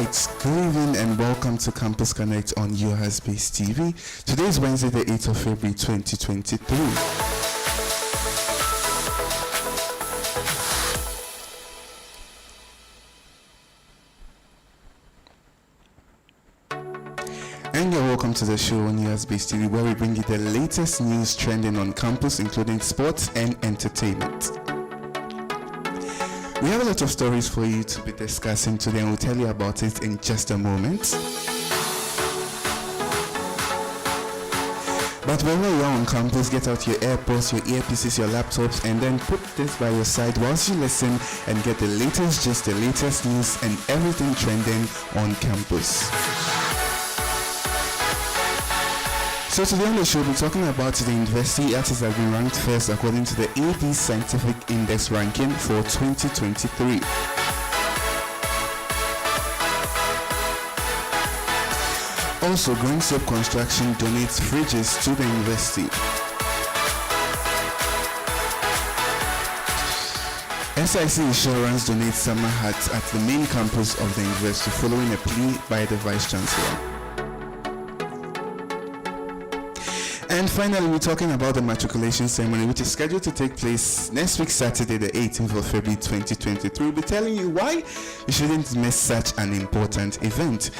Alright, good evening and welcome to Campus Connect on UHAS-based TV. Today is Wednesday, the 8th of February 2023. And you're welcome to the show on UHAS-based TV, where we bring you the latest news trending on campus, including sports and entertainment. We have a lot of stories for you to be discussing today, and we'll tell you about it in just a moment. But wherever you are on campus, get out your AirPods, your earpieces, your laptops, and then put this by your side whilst you listen and get the latest gist, the latest news, and everything trending on campus. So today on the show, we'll be talking about the university that has been ranked first according to the AD Scientific Index ranking for 2023. Also, Green Soap Construction donates fridges to the university. SIC Insurance donates summer hats at the main campus of the university following a plea by the Vice Chancellor. And finally, we're talking about the matriculation ceremony, which is scheduled to take place next week, Saturday, the 18th of February 2023. We'll be telling you why you shouldn't miss such an important event.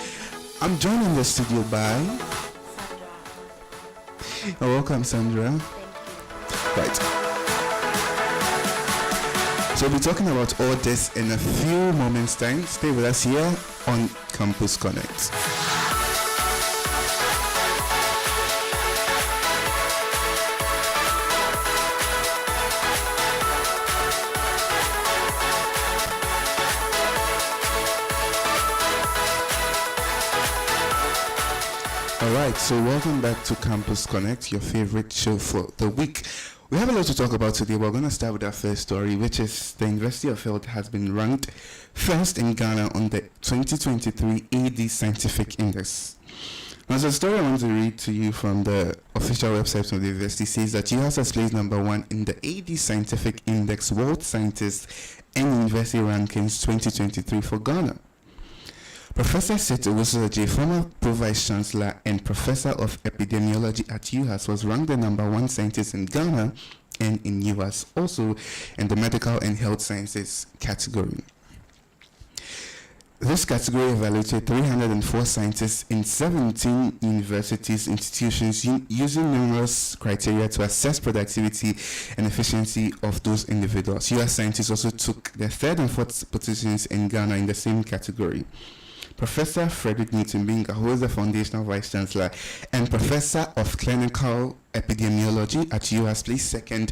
I'm joined in the studio by Sandra. Welcome, Sandra. Thank you. Right. So we'll be talking about all this in a few moments' time. Stay with us here on Campus Connect. Alright, so welcome back to Campus Connect, your favorite show for the week. We have a lot to talk about today. We're going to start with our first story, which is the University of Health has been ranked first in Ghana on the 2023 AD Scientific Index. Now, the story I want to read to you from the official website of the university says that UHAS has placed number 1 in the AD Scientific Index World Scientists and University Rankings 2023 for Ghana. Professor Seto Owusu-Adjei, former Pro-Vice Chancellor and Professor of Epidemiology at UHAS, was ranked the number 1 scientist in Ghana and in UHAS, also in the Medical and Health Sciences category. This category evaluated 304 scientists in 17 universities, institutions, using numerous criteria to assess productivity and efficiency of those individuals. UHAS scientists also took the 3rd and 4th positions in Ghana in the same category. Professor Frederick Newton-Binga, who is the Foundational Vice Chancellor and Professor of Clinical Epidemiology at UHAS, placed 2nd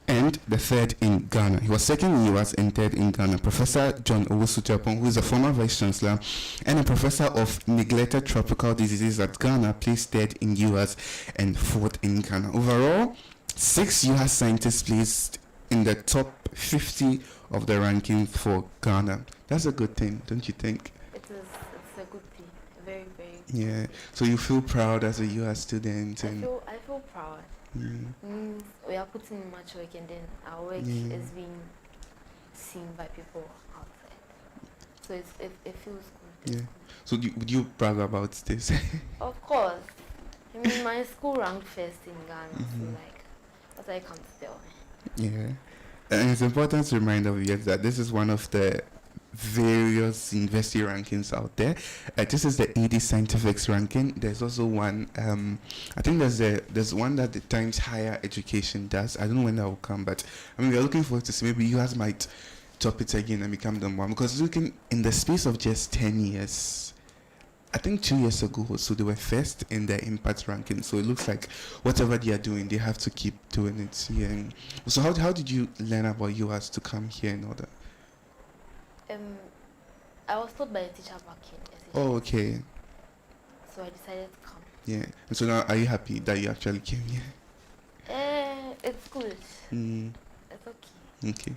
and the 3rd in Ghana. He was 2nd in UHAS and 3rd in Ghana. Professor John Owusu-Japon, who is a former Vice Chancellor and a Professor of Neglected Tropical Diseases at Ghana, placed 3rd in UHAS and 4th in Ghana. Overall, 6 UHAS scientists placed in the top 50 of the ranking for Ghana. That's a good thing, don't you think? It's a good thing. Very, very good. Yeah. So you feel proud as a UHAS student, and I feel proud. We are putting in much work, and then our work is being seen by people outside. So it feels good. yeah. So would you brag about this? Of course. I mean, my school ranked first in Ghana, so like, what I can tell. Yeah. And it's important to remind our viewers that this is one of the various university rankings out there. This is the AD Scientifics ranking. There's also one, I think there's one that the Times Higher Education does. I don't know when that will come, but I mean, we're looking forward to see. Maybe you guys might top it again and become number 1, because looking in the space of just 10 years, I think 2 years ago, so they were first in the impact ranking. So it looks like whatever they are doing, they have to keep doing it. Yeah. And so how did you learn about UHAS to come here and all that? I was taught by a teacher back in SHS. Oh, okay. So I decided to come. Yeah. And so now, are you happy that you actually came here? It's good. Mm. It's okay. Okay.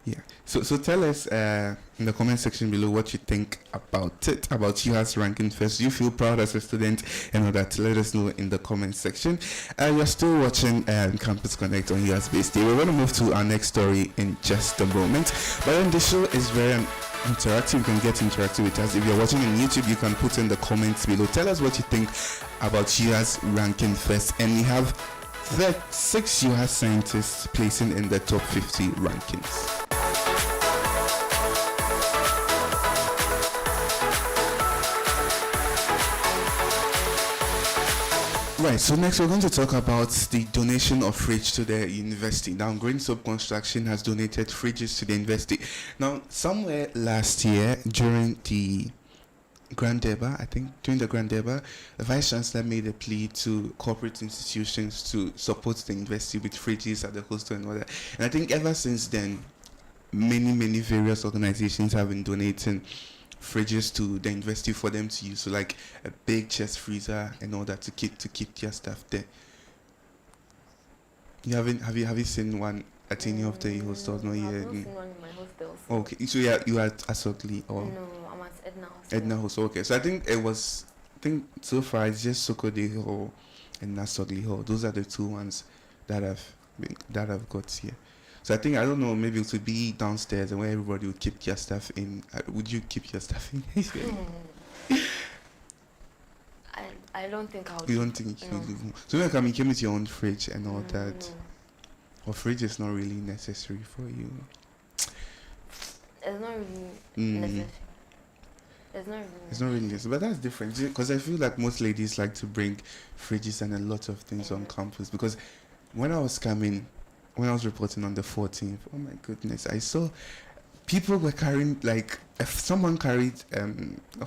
Yeah. So tell us in the comment section below what you think about it, about UAS ranking first. Do you feel proud as a student and all that? Let us know in the comment section. You're still watching Campus Connect on UAS Base Day. We're going to move to our next story in just a moment. But then the show is very interactive. You can get interactive with us. If you're watching on YouTube, you can put in the comments below. Tell us what you think about UAS ranking first. And we have 6 UAS scientists placing in the top 50 rankings. Right, so next we're going to talk about the donation of fridge to the university. Now, Green Soap Construction has donated fridges to the university. Now, somewhere last year during the Grand Deba, the Vice Chancellor made a plea to corporate institutions to support the university with fridges at the hostel and all that. And I think ever since then, many various organizations have been donating fridges to the university for them to use, so like a big chest freezer and all that to keep their stuff there. Have you seen one at any of the hostels? No, I've not seen one in my hostels. Okay, so you are at Asokli or? No, I'm at Edna Hostel. Edna Hostel. Okay, so I think so far it's just Sokode Hall and Asokli Hall. Those are the 2 ones that I've got here. So I don't know, maybe it would be downstairs and where everybody would keep their stuff in. Would you keep your stuff in? I don't think I would. You don't think you would? So when you came with your own fridge and all that, or fridge is not really necessary for you? It's not really necessary. It's not really necessary, but that's different because I feel like most ladies like to bring fridges and a lot of things on campus. Because when I was reporting on the 14th, oh my goodness, I saw people were carrying, like, if someone carried,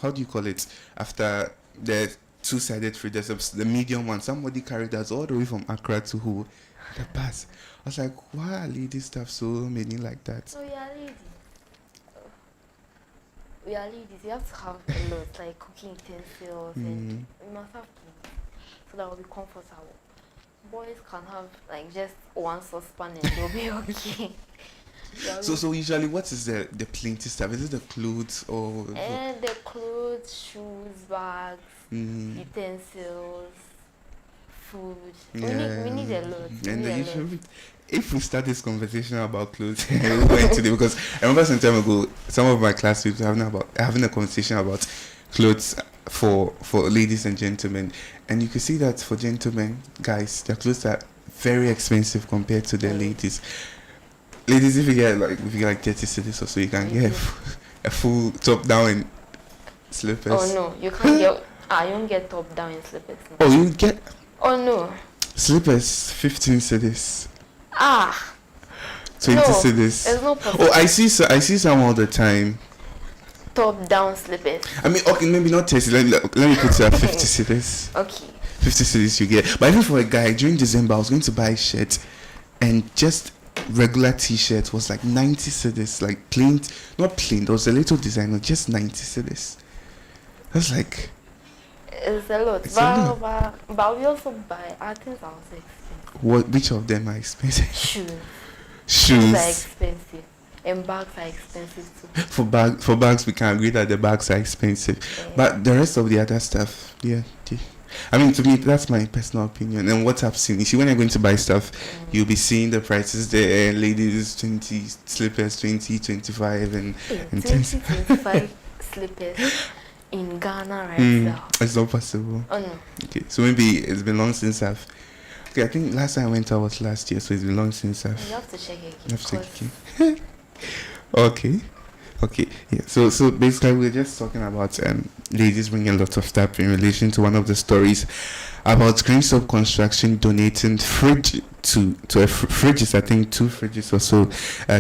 how do you call it, after the 2-sided fridges, the medium one, somebody carried us all the way from Accra to the bus. I was like, why are ladies stuff so many like that? Oh, yeah, ladies. We are ladies. You have to have a lot, like cooking utensils, and you must have things so that will be comfortable. Boys can have like just one saucepan and they'll be okay. So usually what is the plenty stuff? Is it the clothes or the clothes, shoes, bags, utensils, food. Yeah. We need a lot. If we start this conversation about clothes today, because I remember some time ago some of my classmates were having a conversation about clothes for ladies and gentlemen, and you can see that for gentlemen, guys, their clothes are very expensive compared to the ladies. Ladies, if you get like 30 cedis or so, you can get a full top down in slippers. Oh no, you can't get. You don't get top down in slippers. No. Oh, you get. Oh no. Slippers 15 cedis. 20 no, cedis. There's no possible. Oh, I see some all the time. Top down slippers. I mean, okay, maybe not 30. Let me put it at 50 cedis. Okay. 50 cedis you get. But even for a guy, during December, I was going to buy a shirt, and just regular t-shirt was like 90 cedis, like plain, not plain. There was a little designer, just 90 cedis. That's like. It's a lot. But we also buy. I think are also expensive. Which of them are expensive? Shoes. Shoes are expensive. And bags are expensive too. For bags, we can agree that the bags are expensive. Yeah. But the rest of the other stuff, yeah. I mean, to me, that's my personal opinion. And what I've seen, you see, when you're going to buy stuff, you'll be seeing the prices there. Ladies, 20, slippers, 20, 25, and 20, 25 slippers in Ghana right now. It's not possible. Oh, no. Okay, so maybe it's been long since I think last time I went out was last year, so it's been long since You have to check again. You have to check again. Okay, yeah. So basically, we're just talking about ladies bringing a lot of stuff in relation to one of the stories about Green Soap Construction donating fridges. I think 2 fridges or so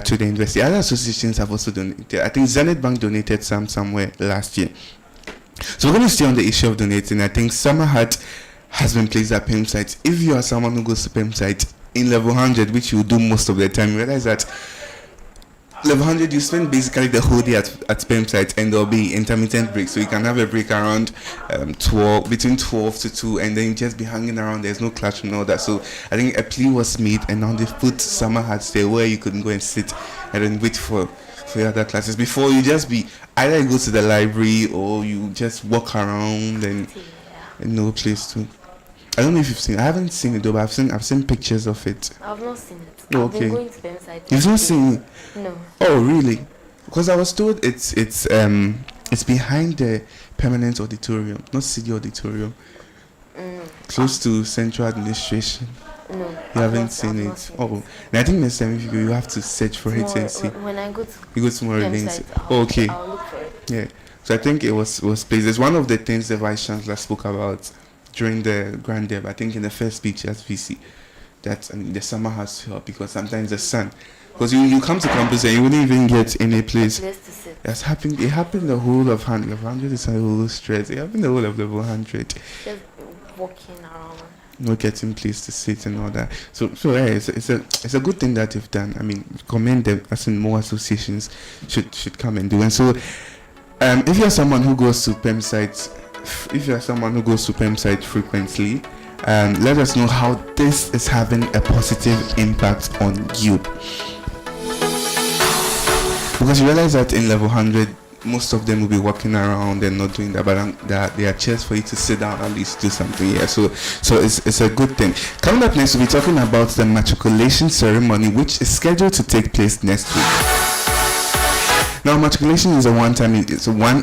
to the university. Other associations have also donated. I think Zenith Bank donated somewhere last year. So we're going to stay on the issue of donating. I think Summer Hut has been placed at PEM site. If you are someone who goes to PEM site in level 100, which you do most of the time, you realize that Level 100, you spend basically the whole day at PEM site, and there'll be intermittent breaks. So you can have a break around 12, between 12 to 2, and then you just be hanging around. There's no clash and all that. So I think a plea was made, and now they've put summer hats there where you could go and sit and then wait for your other classes. Before, you just be either you go to the library or you just walk around and no place to. I don't know if you've seen. I haven't seen it though, but I've seen pictures of it. I've not seen it. Oh, I've okay. been going to the site. You've not seen it? No. Oh, really? Because I was told it's behind the permanent auditorium, not city auditorium, close to central administration. No. You haven't seen it. Oh, and I think next time if you go, you have to search for it and see. When I go to You go tomorrow PEM again. site, Oh, okay. I'll look for it. Yeah. So I think it was placed. It's one of the things the vice chancellor spoke about during the Grand Deb. I think in the first speech at VC, that the summer has to help because sometimes the sun. Because you come to campus and you wouldn't even get any place. Place to sit. That's happened. It happened the whole of 100 is a whole stress. It happened the whole of level 100. Just walking around. Not getting place to sit and all that. So yeah, it's a good thing that you've done. I mean, commend them. As in more associations should come and do. And so, if you're someone who goes to PEM sites, frequently, let us know how this is having a positive impact on you. Because you realize that in level 100, most of them will be walking around and not doing that, but there are chairs for you to sit down at least do something here. So it's a good thing. Coming up next, we'll be talking about the matriculation ceremony, which is scheduled to take place next week. Now, matriculation is a one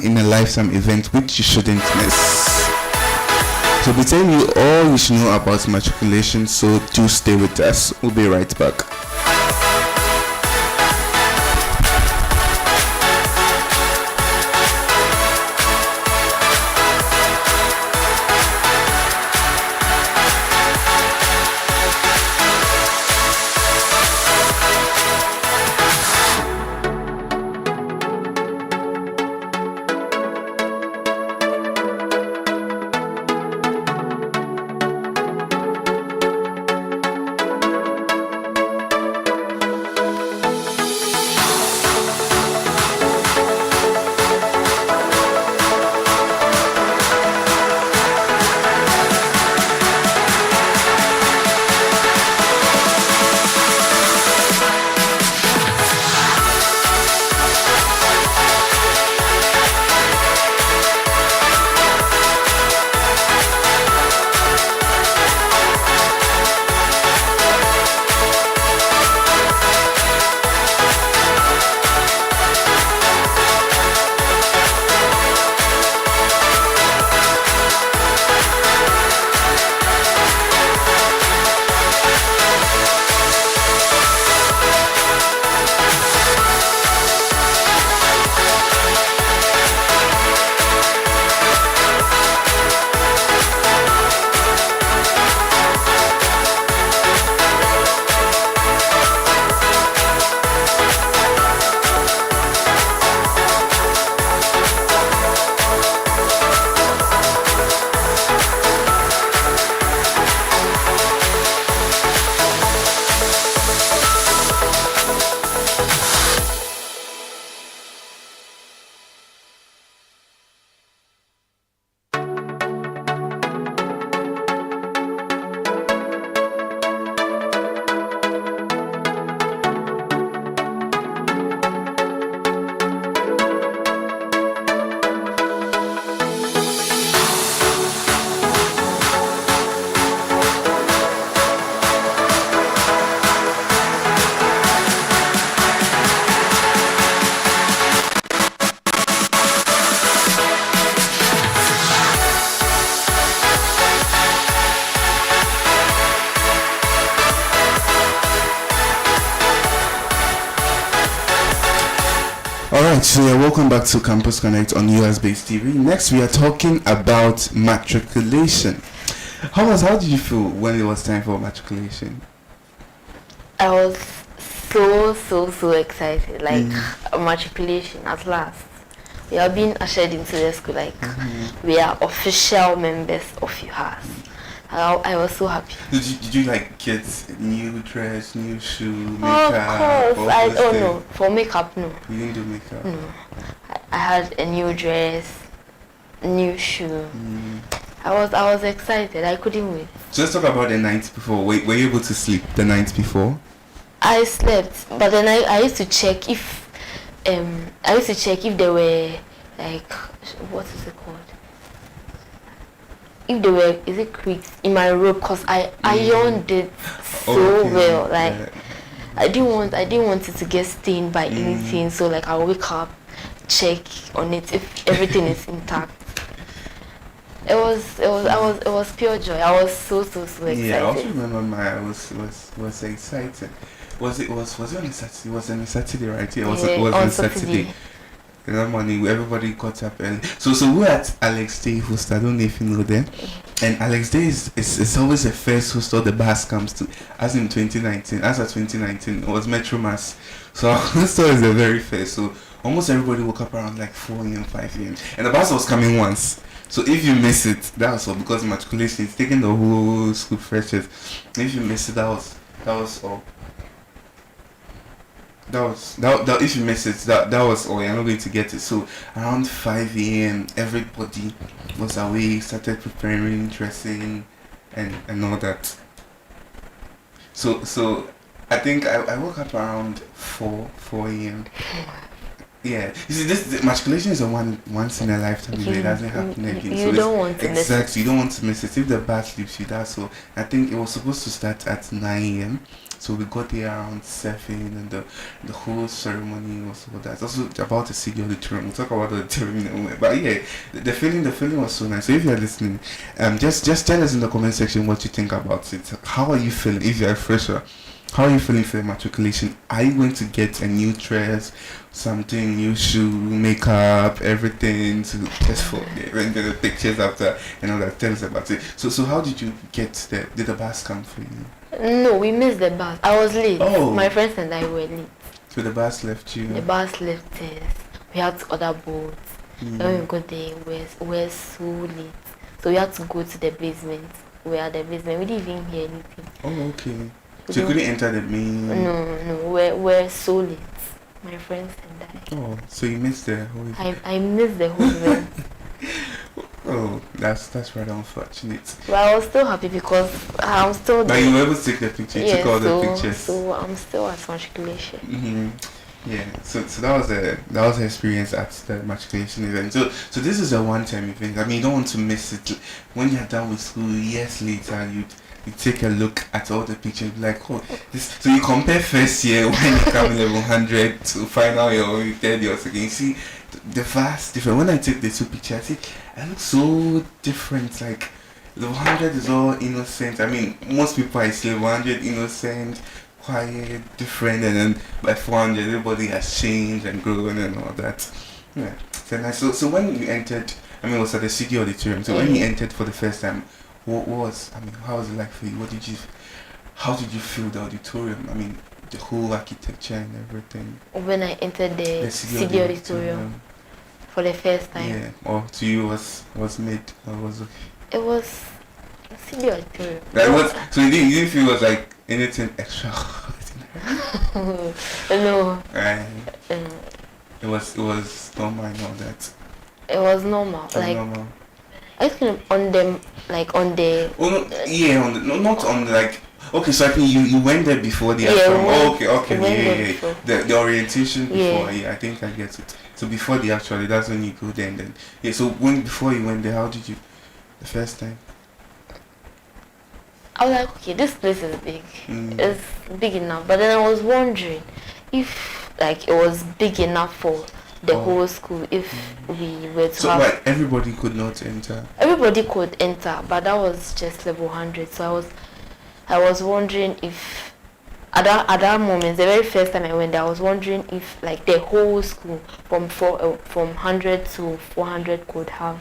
in a lifetime event which you shouldn't miss. So we'll be telling you all you should know about matriculation, so do stay with us. We'll be right back. Alright, so welcome back to Campus Connect on US Based TV. Next, we are talking about matriculation. How did you feel when it was time for matriculation? I was so excited. Like, matriculation at last. We are being ushered into the school. Like, we are official members of UHAS. I was so happy. Did you like get new dress, new shoe, Of makeup? course. No. For makeup, no. You didn't do makeup? No. I had a new dress, new shoe. I was excited. I couldn't wait. So let's talk about the night before. Were you able to sleep the night before? I slept, but then I used to check if there were like, what is it called? If there were, is it creaks in my robe? Cause I ironed it so well. Like I didn't want it to get stained by anything. So like I'll wake up, check on it if everything is intact. It was pure joy. I was so excited. Yeah, I also remember I was excited. Was it on a Saturday? It was on a Saturday, right? Yeah, it was on Saturday. In the morning, everybody got up early. So we were at Alex Day host. I don't know if you know them. And Alex Day is always the first host all the bus comes to. As in 2019, as of 2019, it was Metro Mass. So our host is the very first. So almost everybody woke up around like 4 a.m., 5 a.m. And the bus was coming once. So if you miss it, that was all, because matriculation is taking the whole school freshers. If you miss it, that was all. If you miss it, that was all. You're not going to get it. So around 5 a.m., everybody was awake, started preparing, dressing, and all that. So I think I woke up around 4 a.m. Yeah, you see, this matriculation is a once in a lifetime event. It doesn't happen again. You don't want to miss it. Exactly, you don't want to miss it. If the batch leaves you, that's so. I think it was supposed to start at 9 a.m. So we got there around 7, and the whole ceremony was all that. It's also about the city auditorium. We'll talk about the auditorium in a moment. But yeah, the feeling was so nice. So if you're listening, just tell us in the comment section what you think about it. How are you feeling if you're a fresher? How are you feeling for the matriculation? Are you going to get a new dress, something, new shoe, makeup, everything to just for the pictures after and all that? Tell us about it. So how did you get there? Did the bus come for you? No, we missed the bus. I was late. Oh. My friends and I were late. So the bus left you? The bus left us. We had to order boats. When we got there, we were so late. So we had to go to the basement. We were at the basement. We didn't even hear anything. Oh, okay. So you couldn't enter the main... No. We're so late. My friends and I. Oh, so you missed the whole event. I missed the whole event. Oh, that's rather unfortunate. But I was still happy because I'm still there. But you were able to take the picture. You took all the pictures. So I'm still at matriculation. Mm-hmm. Yeah. So that was the experience at the matriculation event. So this is a one-time event. I mean, you don't want to miss it. When you're done with school, years later, you take a look at all the pictures, like, oh, this. So you compare first year when you come level 100 to final year or third year or second. You see the vast difference. When I take the two pictures, I see I look so different. Like level 100 is all innocent. I mean, most people I see level 100 innocent, quiet, different, and then by 400 everybody has changed and grown and all that. Yeah. So nice. So when you entered, I mean, it was at the city auditorium. So when you entered for the first time, how was it like for you? How did you feel the auditorium? I mean, the whole architecture and everything. When I entered the city auditorium for the first time. Yeah. Or to you was made or was okay? It was city auditorium. So you didn't feel it was like anything extra? No. It was normal and all that. It was normal. Normal. I think on them, like on the... Oh, no, yeah, not on the, like... Okay, so I think you went there before the... okay, yeah. The orientation before, I think I get it. So before the actually, that's when you go there and then... Yeah, so before you went there, how did you... The first time? I was like, okay, this place is big. It's big enough. But then I was wondering if, like, it was big enough for... the whole school, if we were to have... So everybody could not enter? Everybody could enter, but that was just level 100. So I was wondering if at that moment, the very first time I went there, I was wondering if like the whole school from 100 to 400 could have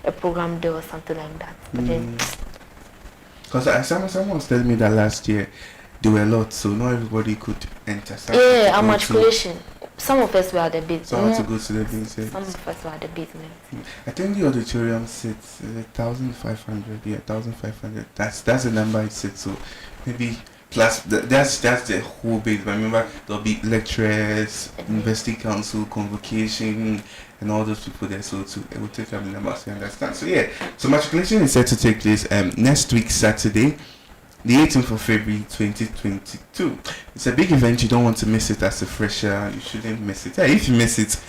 a program there or something like that. But then, because someone was telling me that last year there were a lot, so not everybody could enter. Our matriculation some of us were the business. So I had to go to the business. Some of us were the business. I think the auditorium sits 1,500. Yeah, 1,500. That's the number it sits. So maybe plus that's the whole base. But remember, there'll be lecturers, university council, convocation, and all those people there. So it will take up the numbers to understand. So yeah. So matriculation is set to take place next week Saturday, the 18th of February 2022. It's a big event. You don't want to miss it as a fresher. You shouldn't miss it. Yeah, if you miss it,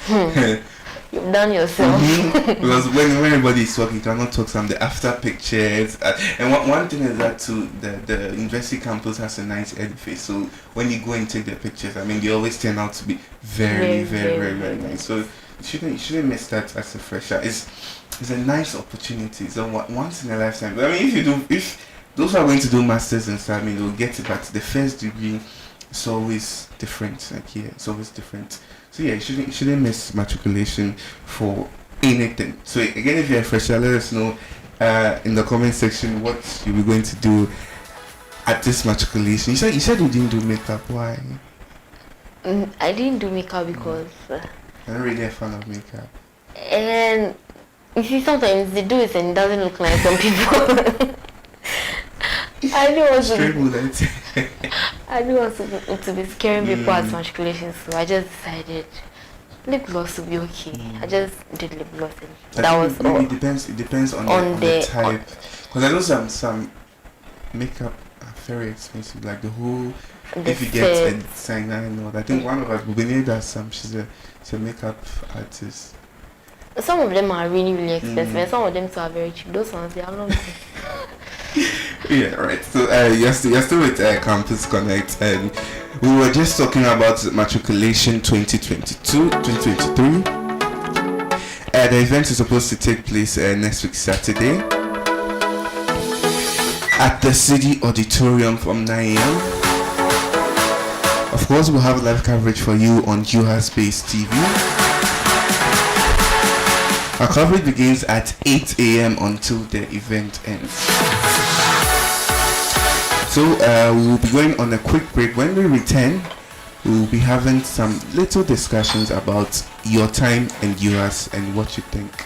you've done yourself. Because when everybody is talking, you cannot talk some the after pictures. And one thing is that too, the university campus has a nice edifice. So when you go and take the pictures, I mean, they always turn out to be very nice. So you shouldn't miss that as a fresher. It's a nice opportunity. So once in a lifetime. I mean, if those who are going to do masters and stuff, I mean, they'll get it, but the first degree is always different. Like here, it's always different. So yeah, you shouldn't miss matriculation for anything. So again, if you're a fresher, let us know in the comment section what you'll be going to do at this matriculation. You said you didn't do makeup. Why? I didn't do makeup because I'm not really a fan of makeup. And you see, sometimes they do it and it doesn't look like some people. I don't want to be scaring people at matriculation, so I just decided lip gloss would be okay. I just did lip gloss, and that was all. It depends on the type. Because I know some makeup are very expensive. Like the whole, if you get a designer and all that. I think one of us, Bubini, does some. She's a makeup artist. Some of them are really expensive, and some of them too are very cheap. Those ones, they are not. Yeah, right. So you're still with Campus Connect, and we were just talking about matriculation 2022-2023. The event is supposed to take place next week Saturday at the City Auditorium from 9 a.m. Of course, we'll have live coverage for you on UHA Space TV. Our coverage begins at 8 a.m. until the event ends. So we will be going on a quick break. When we return, we will be having some little discussions about your time and yours and what you think.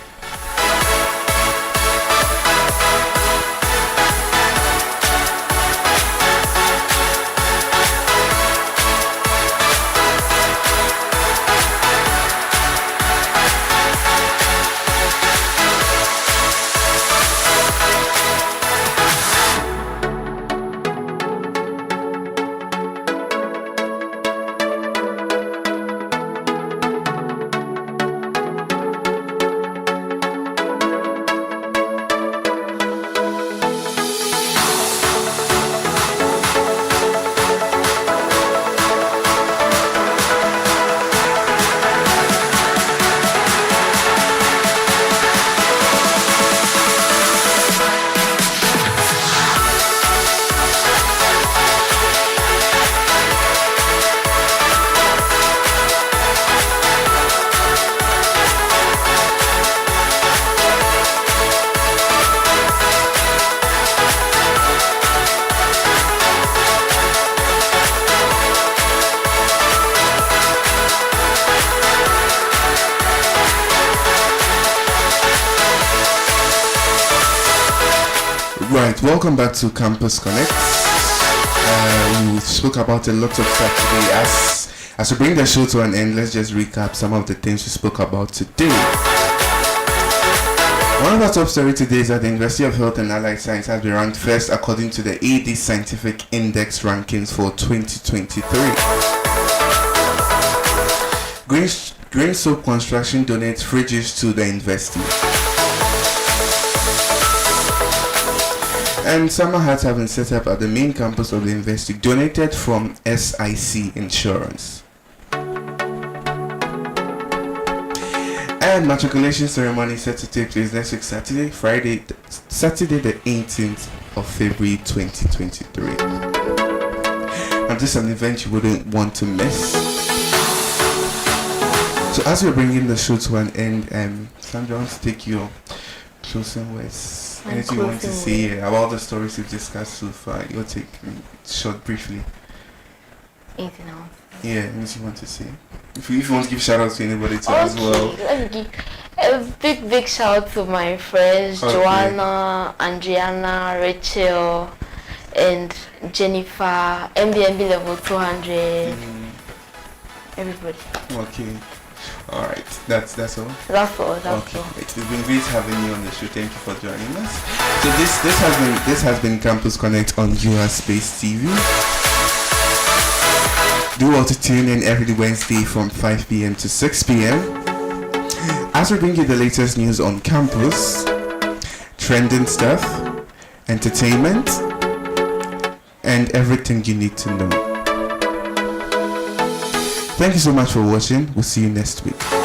Right, welcome back to Campus Connect. We spoke about a lot of stuff today. As we bring the show to an end, let's just recap some of the things we spoke about today. One of our top stories today is that the University of Health and Allied Science has been ranked first according to the AD Scientific Index rankings for 2023. Green Soap Construction donates fridges to the university. And summer hats have been set up at the main campus of the university, donated from SIC Insurance. And matriculation ceremony set to take place next week Saturday the 18th of February 2023. And this is an event you wouldn't want to miss. So as we're bringing the show to an end, Sandra wants to take your closing words. Anything you want to say about the stories we've discussed so far? You'll take short briefly. Anything else? Yeah, anything you want to say? If you want to give shout out to anybody too as well. Let me give a big shout out to my friends Joanna, Andriana, Rachel, and Jennifer, MBMB level 200. Everybody. Okay. All right. That's all. That's all. Okay. It's been great having you on the show. Thank you for joining us. So this has been Campus Connect on UR Space TV. Do also tune in every Wednesday from 5 p.m. to 6 p.m. as we bring you the latest news on campus, trending stuff, entertainment, and everything you need to know. Thank you so much for watching. We'll see you next week.